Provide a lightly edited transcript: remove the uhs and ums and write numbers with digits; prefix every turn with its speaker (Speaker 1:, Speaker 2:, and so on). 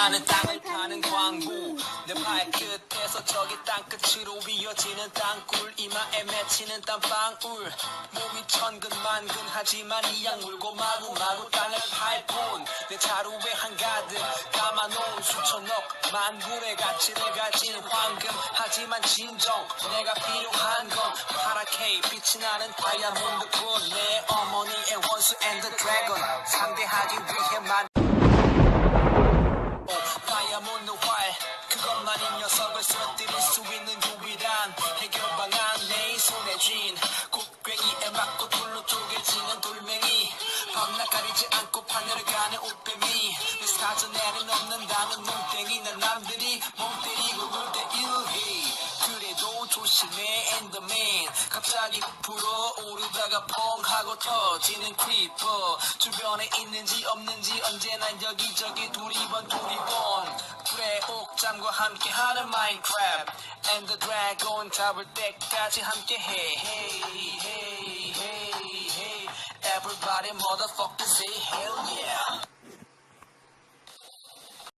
Speaker 1: 나는 땅을 파는 광부 내 발끝에서 저기 땅끝으로 이어지는 땅굴 이마에 맺히는 땀방울 몸이 천근만근하지만 이악 물고 마구마구 땅을 밟은 내 자루에 한가득 담아놓은 수천억 만불의 가치를 가진 황금 하지만 진정 내가 필요한 건 파랗게 빛이 나는 다이아몬드뿐 내 어머니의 원수 앤드 드래곤 상대하기 위해만 다이아몬드 활 그것만 이 녀석을 쓰러뜨릴 수 있는 유일한 해결 방안 내 손에 쥔 곡괭이에 맞고 돌로 쪼개지는 돌멩이 밤낮 가리지 않고 하늘을 가는 옷뱀이 내 사전에는 없는다는 눈땡이 난 남들이 멍 때리고 놀 때 일해 그래도 조심해 엔더맨 갑자기 불어오르다가 펑 하고 터지는 크리퍼 주변에 있는지 없는지 언제나 여기저기 두리번 불의 옥잠과 함께하는 마인크래프트 엔더 드래곤 잡을 때까지 함께해 hey, hey, hey, hey. Everybody motherfucking say hell yeah